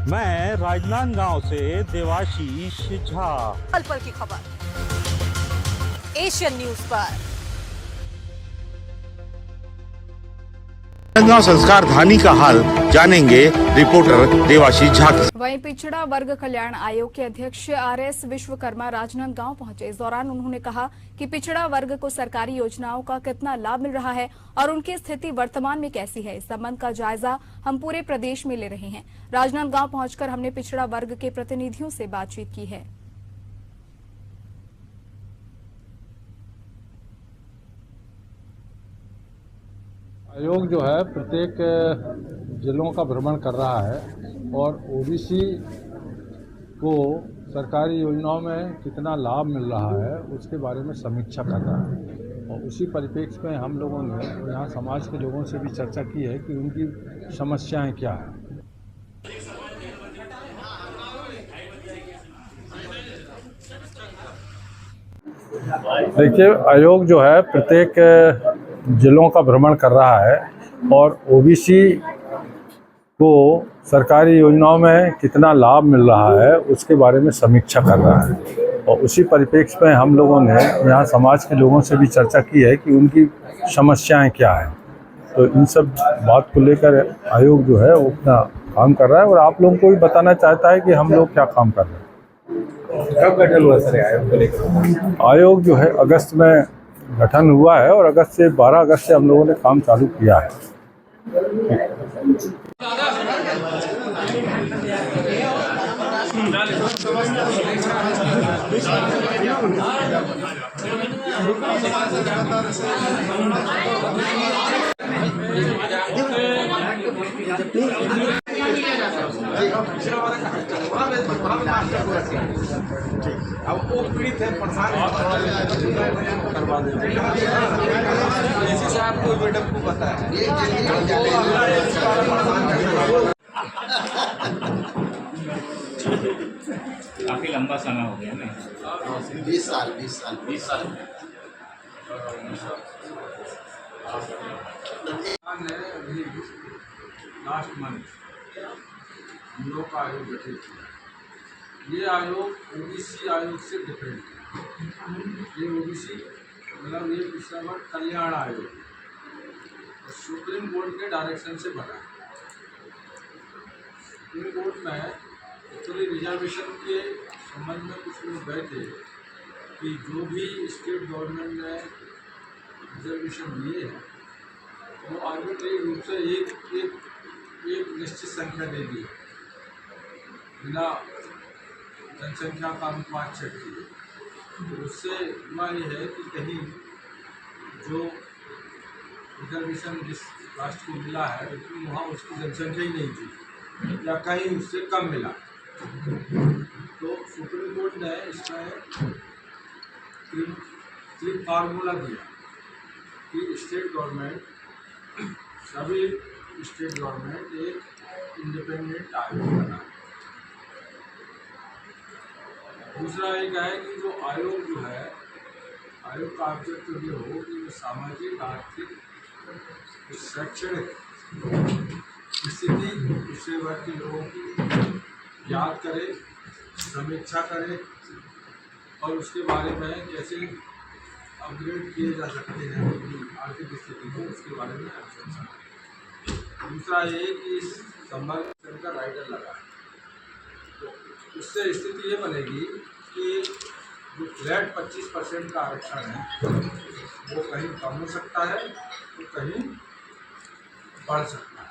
मैं राजनांदगांव से देवाशीष झा। पल पल की खबर एशियन न्यूज पर। राजनांदगांव संस्कार धानी का हाल जानेंगे रिपोर्टर देवाशीष झा। वहीं पिछड़ा वर्ग कल्याण आयोग के अध्यक्ष आरएस विश्वकर्मा राजनांदगांव पहुंचे। इस दौरान उन्होंने कहा कि पिछड़ा वर्ग को सरकारी योजनाओं का कितना लाभ मिल रहा है और उनकी स्थिति वर्तमान में कैसी है, इस संबंध का जायजा हम पूरे प्रदेश में ले रहे हैं। राजनांदगांव पहुंचकर हमने पिछड़ा वर्ग के प्रतिनिधियों से बातचीत की है। आयोग जो है प्रत्येक जिलों का भ्रमण कर रहा है और ओबीसी को सरकारी योजनाओं में कितना लाभ मिल रहा है उसके बारे में समीक्षा कर रहा है। और उसी परिप्रेक्ष्य में हम लोगों ने यहाँ समाज के लोगों से भी चर्चा की है कि उनकी समस्याएं क्या हैं। देखिए, आयोग जो है प्रत्येक जिलों का भ्रमण कर रहा है और ओबीसी को सरकारी योजनाओं में कितना लाभ मिल रहा है उसके बारे में समीक्षा कर रहा है। और उसी परिप्रेक्ष्य में हम लोगों ने यहाँ समाज के लोगों से भी चर्चा की है कि उनकी समस्याएं क्या हैं। तो इन सब बात को लेकर आयोग जो है वो अपना काम कर रहा है और आप लोगों को भी बताना चाहता है कि हम लोग क्या काम कर रहे हैं। कब गठन हुआ सर आयोग को लेकर? आयोग जो है अगस्त में गठन हुआ है और 12 अगस्त से हम लोगों ने काम चालू किया है। अब वो पीड़ित है, परेशान करवा देते जैसे से आपको मैडम को पता है काफी लंबा समय हो गया ना। 20 साल लास्ट मंथ हम लोग का आयोग गठित किया। ये आयोग ओबीसी आयोग से डिफरेंट है। ये ओबीसी मतलब ये पिछड़ा वर्ग कल्याण आयोग और सुप्रीम कोर्ट के डायरेक्शन से बना। सुप्रीम कोर्ट में एक्चुअली रिजर्वेशन के संबंध में कुछ लोग गए थे कि जो भी स्टेट गवर्नमेंट ने रिजर्वेशन दिए हैं वो आर्बिट्रेरी रूप से एक निश्चित संख्या दे दी बिना जनसंख्या का अनुपात चेक किए। तो उससे हुआ ये है कि कहीं जो रिजर्वेशन जिस राष्ट्र को मिला है लेकिन वहाँ उसकी जनसंख्या ही नहीं थी या कहीं उससे कम मिला। तो सुप्रीम कोर्ट ने इसमें तीन फार्मूला दिया कि सभी स्टेट गवर्नमेंट एक इंडिपेंडेंट आयोग बना। दूसरा एक है कि जो आयोग जो है आयोग का ऑब्जेक्टिव ये हो कि वो सामाजिक आर्थिक शैक्षणिक स्थिति पिछड़े वर्ग के लोगों की याद करे, समीक्षा करे और उसके बारे में कैसे अपग्रेड किए जा सकते हैं उनकी आर्थिक स्थिति को, उसके बारे में चर्चा करें। दूसरा ये कि इस संबंध का राइटर लगा है तो उससे स्थिति ये बनेगी कि जो फ्लैट 25% का आरक्षण है वो कहीं कम हो सकता है तो कहीं बढ़ सकता है।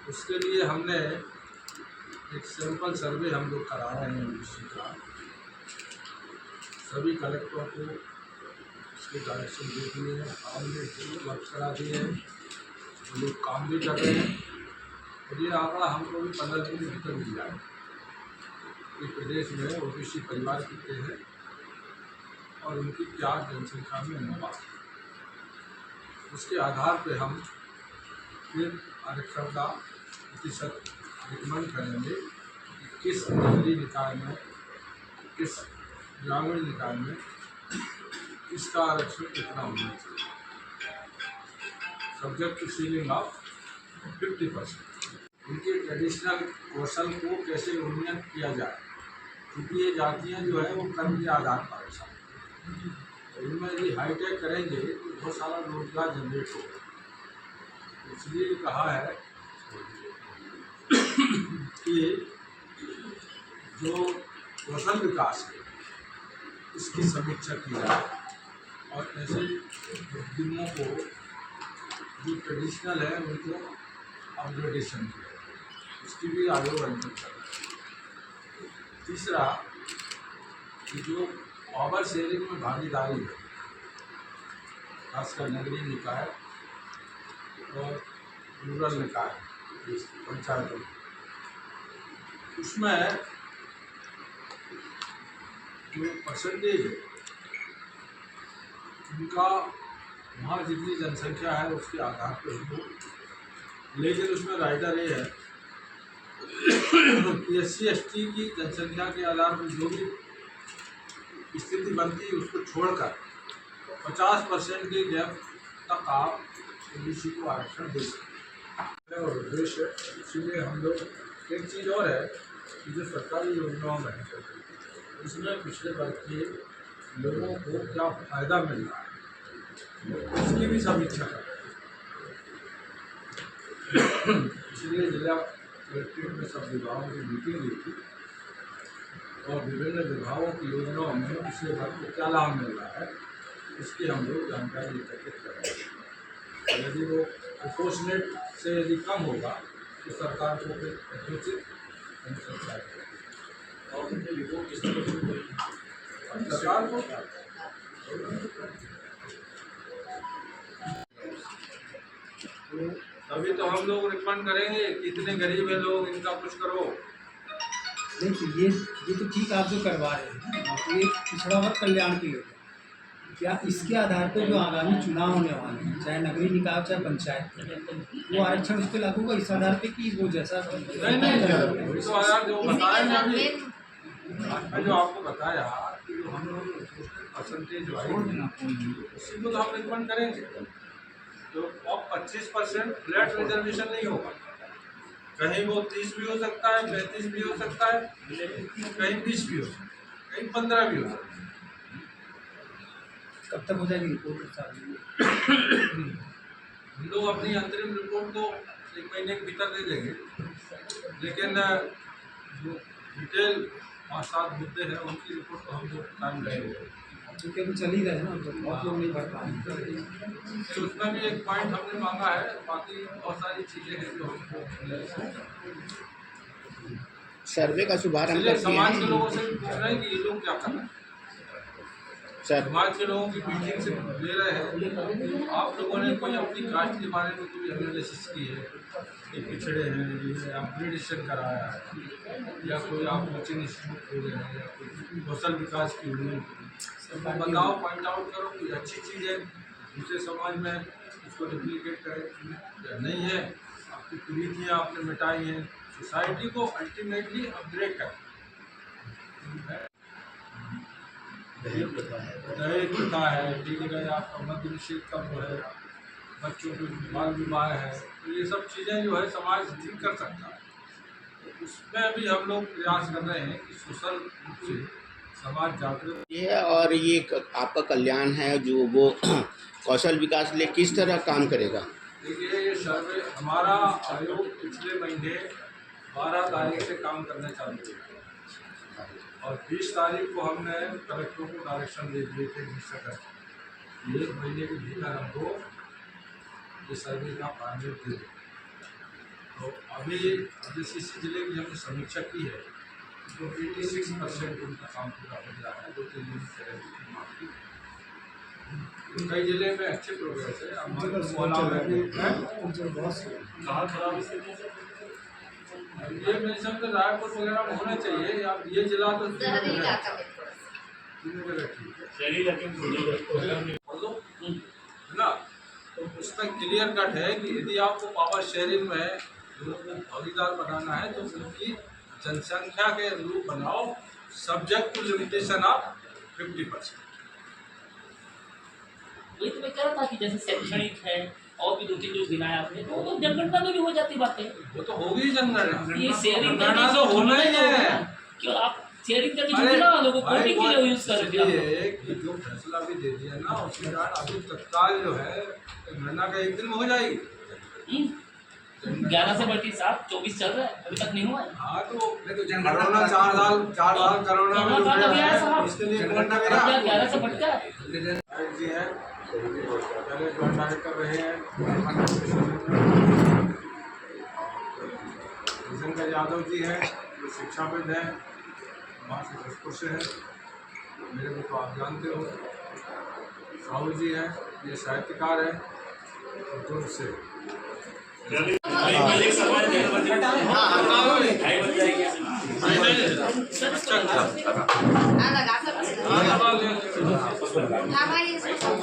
उसके लिए हमने एक सैंपल सर्वे हम लोग करा रहे हैं ओबीसी का। सभी कलेक्टरों को उसके डायरेक्शन दे दिए हैं, हमने वर्क करा दिए हैं, लोग काम भी कर रहे हैं और ये आंकड़ा हमको भी 15 दिन के भीतर मिल जाए कि प्रदेश में ओबीसी परिवार कितने हैं और उनकी क्या जनसंख्या में अनुपात है। उसके आधार पर हम फिर आरक्षण का प्रतिशत रिकमेंड करेंगे कि किस नगरीय निकाय में, किस ग्रामीण निकाय में इसका आरक्षण कितना होना चाहिए, सब्जेक्ट टू सीलिंग ऑफ 50%। उनके ट्रेडिशनल कौशल को कैसे उन्नयन किया जाए, क्योंकि ये जातियाँ जो है वो कर्म के आधार पर है। तो इनमें यदि हाईटेक करेंगे तो बहुत सारा रोजगार जनरेट होगा। इसलिए कहा है कि जो कौशल विकास है इसकी समीक्षा की जाए और ऐसे उद्यमों को जो ट्रेडिशनल है उनको अपग्रेडेशन किया जाए, इसकी भी आयोग अंतर करें। तीसरा कि जो पावर शेयरिंग में भागीदारी है, खासकर नगरीय निकाय और रूरल निकाय पंचायतों, उसमें जो परसेंटेज है उनका वहाँ जितनी जनसंख्या है उसके आधार पर हो, लेकिन उसमें राइडर ये है कि SC/ST की जनसंख्या के आधार पर जो भी स्थिति बनती है उसको छोड़कर 50% के गैप तक आप OBC को आरक्षण दे सकते हैं और उद्देश्य। इसीलिए हम लोग एक चीज़ और है कि जो सरकारी योजनाओं में है उसमें पिछड़े वर्ग के लोगों को क्या फ़ायदा मिल रहा है इसकी भी समीक्षा करें। इसलिए जिला कलेक्ट्रेट में सब विभागों की मीटिंग हुई थी और विभिन्न विभागों की योजनाओं में पिछले वर्ग को क्या लाभ मिल रहा है इसकी हम लोग जानकारी एकत्रित करें। यदि वो प्रोपोर्शनेट से यदि कम होगा तो सरकार को फिर यथोचित सरकार को तभी तो हम लोग रिकमेंड करेंगे कि इतने गरीब है लोग, इनका कुछ करो। देखिए ये तो ठीक आप जो करवा रहे हैं तो ये पिछड़ा वर्ग कल्याण की योजना, क्या इसके आधार पर जो आगामी चुनाव होने वाले हैं चाहे नगरीय निकाय चाहे पंचायत वो आरक्षण उस पर लागू होगा इस आधार पे कि वो जैसा नहीं तो आधार जो बताया जो आपको बताया कि जो हम लोग परसेंटेज जो आएगी उसी को तो हम रिकमेंड करेंगे। तो अब 25% फ्लैट रिजर्वेशन नहीं होगा, कहीं वो 30 भी हो सकता है, 35 भी हो सकता है, कहीं 20 भी हो सकता है, कहीं 15 भी हो सकता है। कब तक हो जाएगी रिपोर्ट? हम लोग अपनी अंतरिम रिपोर्ट तो 1 महीने के भीतर दे देंगे, लेकिन जो डिटेल 5-7 मुद्दे हैं उनकी रिपोर्ट तो हम लोग टाइम लगेंगे क्योंकि अभी चल ही रहे हैं ना तो बहुत लोग नहीं भर पाएंगे। तो उसमें भी एक पॉइंट हमने मांगा है, बाकी बहुत सारी चीज़ें हैं जो हमको सर्वे का शुभारंभ कर समाज के लोगों से भी पूछ रहे हैं कि ये लोग क्या कर रहे हैं। सर समाज के लोगों की मीटिंग से ले रहे हैं, आप लोगों ने कोई अपनी कास्ट के बारे में कोई एनालिसिस की है कि पिछड़े हैं, ये अपग्रेडेशन कराया है या कोई आप कोचिंग इंस्टीट्यूट खोले हैं या कोई कौशल विकास की यूनियन, बताओ, पॉइंट आउट करो कोई अच्छी चीज़ है दूसरे समाज में उसको रिप्लिकेट करें या नहीं है, आपकी कुरीतियाँ आपने मिटाई हैं, सोसाइटी को अल्टीमेटली अपग्रेड करें। दहेज प्रथा है, ठीक है, आपका मध्य निषेध कम है, बच्चों के बाल विवाह है, तो ये सब चीज़ें जो है समाज ठीक कर सकता है। तो उसमें भी हम लोग प्रयास कर रहे हैं कि सोशल रूप से समाज जागृत ये है और ये आपका कल्याण है जो वो कौशल विकास लिए किस तरह काम करेगा? देखिए ये सर्वे हमारा आयोग पिछले महीने 12 तारीख से काम करना चालू किया और 20 तारीख को हमने कलेक्टरों को डायरेक्शन दे दिए थे 20 अगस्त, 1 महीने के भीतर हमको ये सर्वे का फाइनल दे दें। तो अभी DCC जिले की हमने समीक्षा की है तो 86% उनका काम पूरा हो गया है, 2-3 दिन से कई जिले में अच्छे प्रोग्रेस है। ये मेरे समझ रायपुर वगैरह में होना चाहिए, अब ये जिला तो ना, तो उसमें क्लियर कट है कि यदि आपको पावर शेयरिंग में लोगों को भागीदार बनाना है तो उनकी जनसंख्या के अनुरूप बनाओ, सब्जेक्ट टू लिमिटेशन ऑफ 50%। वही तो मैं कह रहा था कि जैसे शैक्षणिक है और भी 2-3 जो गिनाए आपने, तो वो तो जनगणना में भी हो जाती बातें। वो तो होगी जनगणना, ये शेयरिंग जनगणना तो होना ही है। क्यों आप शेयरिंग करके चुना लोगों को वोटिंग के लिए यूज कर दिया। ये कि जो फैसला भी दे दिया ना, उसके बाद अभी तत्काल जो है गणना का 1 दिन में हो जाएगी। 11 से बढ़ती 7, 24 चल रहा है, अभी तक नहीं हुआ है। हाँ तो कोरोना 4 साल कोरोना में कोरोना काल गया है साहब, इसके लिए जनगणना 11 से बढ़ता है। जी है, पहले जनगणना कर रहे हैं शंकर यादव जी हैं, जो शिक्षाविद हैं, वहाँ से जसपुर से है, मेरे को तो आप जानते हो। साहू जी हैं, ये साहित्यकार हैं दुर्ग से। हमारी